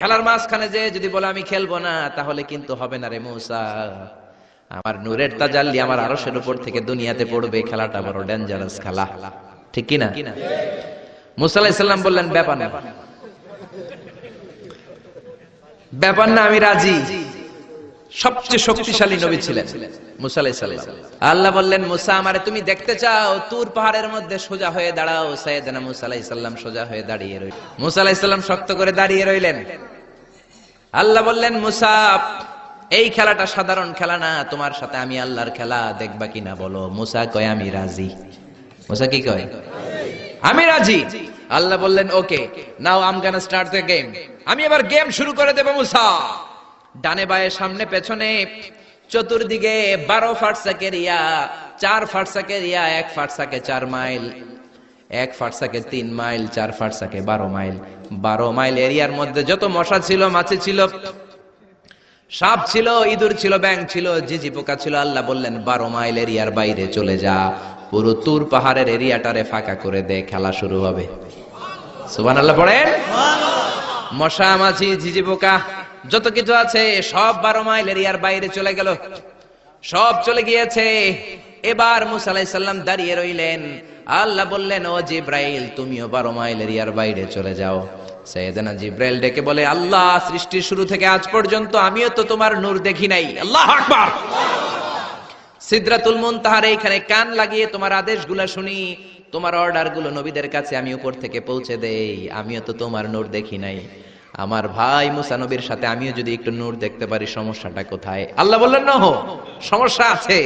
খেলার মাঝখানে যে যদি বলে আমি খেলবো না, তাহলে কিন্তু হবে না রে মুসা। আমার নূরের তাজাল্লি আমার আরশের উপর থেকে দুনিয়াতে পড়বে, খেলাটা বড় ডেঞ্জারাস খেলা, ঠিক কি না? মুসা আলাইহিস সালাম বললেন ব্যাপার না, ব্যাপার না, আমি রাজি। সবচেয়ে শক্তিশালী নবী ছিলেন মুসা আলাইহিস সালাম। আল্লাহ বললেন, মুসা আমারে তুমি দেখতে চাও? তুর পাহাড়ের মধ্যে সোজা হয়ে দাঁড়াও। সাইয়েদনা মুসা আলাইহিস সালাম সোজা হয়ে দাঁড়িয়ে রইলেন। মুসা আলাইহিস সালাম শক্ত করে দাঁড়িয়ে রইলেন। আল্লাহ বললেন, মুসা এই খেলাটা সাধারণ খেলা না, তোমার সাথে আমি আল্লাহর খেলা, দেখবা কিনা বলো? মুসা কয় আমি রাজি। মুসা কি কয়? আমি রাজি। আল্লাহ বললেন, okay, now I am gonna start the game. আমি এবার গেম শুরু করে দেব মুসা। ডানে বায়ে সামনে পেছনে চতুর্দিকে 12 ফারসাক এরিয়া, 4 ফারসাক এরিয়া, 1 ফারসাকে 4 মাইল, 1 ফারসাকে 3 মাইল, 4 ফারসাকে 12 মাইল। 12 মাইল এরিয়ার মধ্যে যত মশা ছিল, মাছি ছিল, সাপ ছিল, ইঁদুর ছিল, ব্যাঙ ছিল, ঝিঝি পোকা ছিল। আল্লাহ বললেন 12 মাইল এরিয়ার বাইরে চলে যা, পুরো তুর পাহাড়ের এরিয়াটারে ফাঁকা করে দে, খেলা শুরু হবে। সুবহানাল্লাহ পড়েন। মশা, মাছি, ঝিঝি পোকা যত কিছু আছে সব 12 মাইল এরিয়ার বাইরে চলে গেল, সব চলে গিয়েছে। এবার মুসা আলাইহিস সালাম দাঁড়িয়ে রইলেন। আল্লাহ বললেন, ও জিব্রাইল, তুমিও 12 মাইল এরিয়ার বাইরে চলে যাও। সাইয়েদনা জিব্রাইল ডেকে বলে, আল্লাহ, সৃষ্টির শুরু থেকে আজ পর্যন্ত আমিও তো তোমার নূর দেখি নাই। আল্লাহু আকবার। সিদরাতুল মুনতাহার এইখানে কান লাগিয়ে তোমার আদেশগুলো শুনি, তোমার অর্ডারগুলো নবীদের কাছে আমি উপর থেকে পৌঁছে দেই, আমিও তো তোমার নূর দেখি নাই। আমার ভাই মুসা নবীর সাথে আমিও যদি একটু নূর দেখতে পারি, সমস্যাটা কোথায়? আল্লাহ বললেন, না, সমস্যা আছে,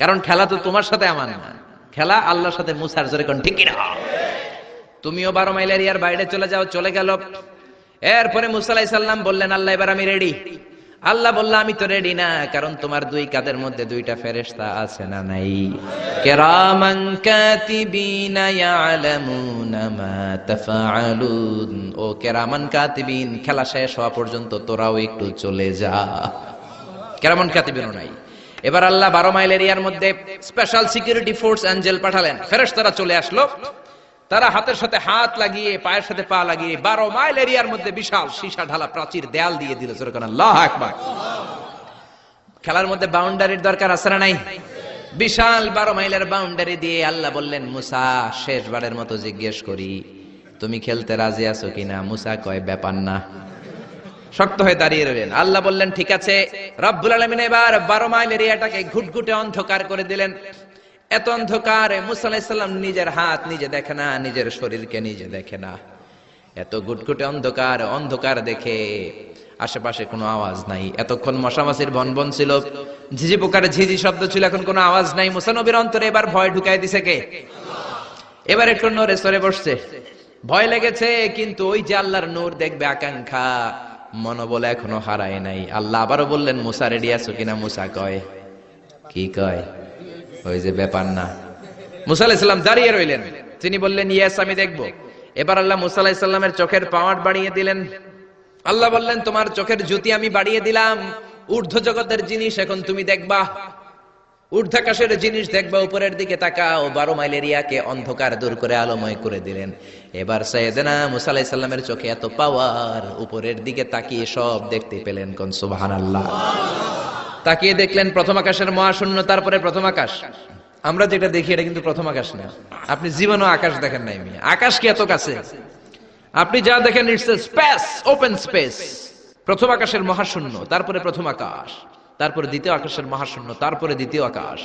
কারণ খেলা তো তোমার সাথে আমার না, খেলা আল্লাহর সাথে মুসার। জোরে কোন ঠিক কিনা? তুমিও 12 মাইল এরিয়ার বাইরে চলে যাও। চলে গেল। এরপরে মুসা আলাইহিস সালাম বললেন, আল্লাহ এবার আমি রেডি। আল্লাহ বলল, আমি তো রেডি না, কারণ তোমার দুই কাঁধের মধ্যে দুইটা ফেরেশতা আছে না নাই? কিরামান কাতিবিনা ইয়ালামুনা মা তাফআলুন। ও কিরামান কাতিবিন, খেলা শেষ হওয়া পর্যন্ত তোরাও একটু চলে যা। কিরামান কাতিবিনও নাই। এবার আল্লাহ 12 মাইল এরিয়ার মধ্যে স্পেশাল সিকিউরিটি ফোর্স এঞ্জেল পাঠালেন। ফেরেশতারা চলে আসলো। তারা হাতের সাথে হাত লাগিয়ে, পায়ের সাথে পা লাগিয়ে 12 মাইল এরিয়ার মধ্যে বিশাল সীসা ঢালা প্রাচীর দেয়াল দিয়ে দিল। যেরকম আল্লাহু আকবার। খেলার মধ্যে বাউন্ডারির দরকার আছে না নাই? বিশাল 12 মাইলের বাউন্ডারি দিয়ে আল্লাহ বললেন, মুসা, শেষবারের মতো জিজ্ঞেস করি, তুমি খেলতে রাজি আছো কিনা? মুসা কয়, ব্যাপার না। শক্ত হয়ে দাঁড়িয়ে রইলেন। আল্লাহ বললেন, ঠিক আছে। রব্বুল আলামিন এবার 12 মাইল এরিয়াটাকে ঘুটঘুটে অন্ধকার করে দিলেন। এত অন্ধকারে মুসা আলাইহিস সালাম নিজের হাত নিজে দেখে না, নিজের শরীরকে নিজে দেখে না। এত ঘুটঘুটে অন্ধকার, অন্ধকার দেখে আশেপাশে কোনো আওয়াজ নাই। এতক্ষণ মশামাছির ভনভন ছিল, ঝিঝি পোকার ঝিঝি শব্দ ছিল, এখন কোনো আওয়াজ নাই। মুসা নবীর অন্তরে এবার ভয় ঢুকাই দিছে কে? এবার একটু নড়ে সরে বসছে। ভয় লেগেছে, কিন্তু ওই যে আল্লাহর নূর দেখবে আকাঙ্ক্ষা, মনোবল এখনো হারায় নাই। আল্লাহ আবারও বললেন, মুসা রেডি আছো কিনা? মুসা কয়, কি কয়? ওই যে ব্যাপার না। মুসা আলাইহিস সালাম দাঁড়িয়ে রইলেন। তিনি বললেন, ইয়েস, আমি দেখব। এবার আল্লাহ মুসা আলাইহিস সালামের চোখের পাওয়ার বাড়িয়ে দিলেন। আল্লাহ বললেন, তোমার চোখের জ্যোতি আমি বাড়িয়ে দিলাম। ঊর্ধ্ব জগতের জিনিস এখন তুমি দেখবা, ঊর্ধ্বাকাশের জিনিস দেখবা। উপরের দিকে তাকাও। 12 মাইল এরিয়াকে অন্ধকার দূর করে আলোময় করে দিলেন। এবার সাইয়েদনা মুসা আলাইহিস সালামের চোখে এত পাওয়ার, উপরের দিকে তাকিয়ে সব দেখতে পেলেন। কোন সুবহানাল্লাহ। তাকিয়ে দেখলেন প্রথম আকাশের মহাশূন্য, তারপরে প্রথম আকাশ। আমরা যেটা দেখি এটা কিন্তু প্রথম আকাশ না। আপনি জীবনেও আকাশ দেখেন নাই। আকাশ কি এত কাছে? আপনি যা দেখেন it's a space, open space. প্রথম আকাশের মহাশূন্য, তারপরে প্রথম আকাশ, তারপরে দ্বিতীয় আকাশের মহাশূন্য, তারপরে দ্বিতীয় আকাশ,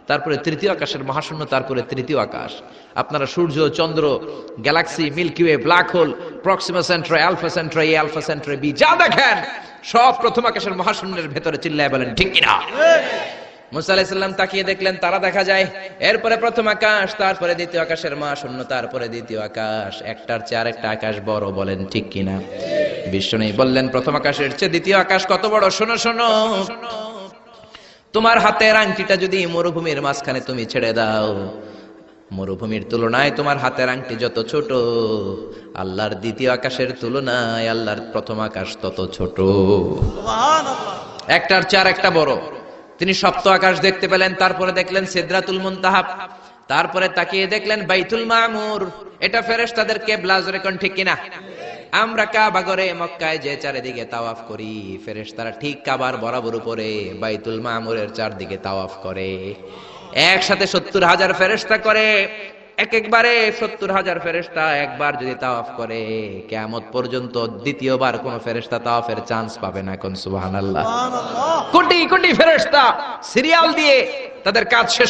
তারপরে তৃতীয় আকাশের মহাশূন্য, তারপরে তৃতীয় আকাশ। আপনারা সূর্য, চন্দ্র, galaxy, Milky Way, black hole, Proxima Centauri, Alpha Centauri, Alpha Centauri B, যা দেখেন সব প্রথম আকাশের মহাশূন্যের ভেতরে। চিল্লায় বলেন ঠিক কিনা? মুসা আলাইহিস সালাম তাকিয়ে দেখলেন তারা দেখা যায়। এরপরে প্রথম আকাশ, তারপরে দ্বিতীয় আকাশের মহাশূন্য, তারপরে দ্বিতীয় আকাশ। একটার চেয়ে আরেকটা আকাশ বড়। বলেন ঠিক কিনা? বিশ্বনবী বললেন, প্রথম আকাশের চেয়ে দ্বিতীয় আকাশ কত বড়? শোনো শোনো, তোমার হাতের আংটিটা যদি মরুভূমির মাঝখানে তুমি ছেড়ে দাও, মরুভূমির তুলনায় তোমার হাতের আংটি যত ছোট, আল্লাহর দ্বিতীয় আকাশের তুলনায় আল্লাহর প্রথম আকাশ তত ছোট। একটার চেয়ে আরেকটা বড়। তিনি সপ্ত আকাশ দেখতে পেলেন। তারপরে দেখলেন সিদরাতুল মুনতাহা, তারপরে তাকিয়ে দেখলেন বাইতুল মামুর। এটা ফেরেশতাদের কিবলা। জোরে কোন ঠিক কিনা? আমরা কাবা ঘরে মক্কায় যে চারিদিকে তাওয়াফ করি, ফেরেশতারা ঠিক কাবার বরাবর উপরে বাইতুল মামুরের চারদিকে তাওয়াফ করে। একসাথে 70,000 ফেরেশতা করে। একবারে 70,000 ফেরেশতা একবার যদি তাওয়াফ করে, কিয়ামত পর্যন্ত দ্বিতীয়বার কোন ফেরেশতা তাওয়াফের চান্স পাবে না। কোন সুবহানাল্লাহ। কোটি কোটি ফেরেশতা সিরিয়াল দিয়ে তাদের কাজ শেষ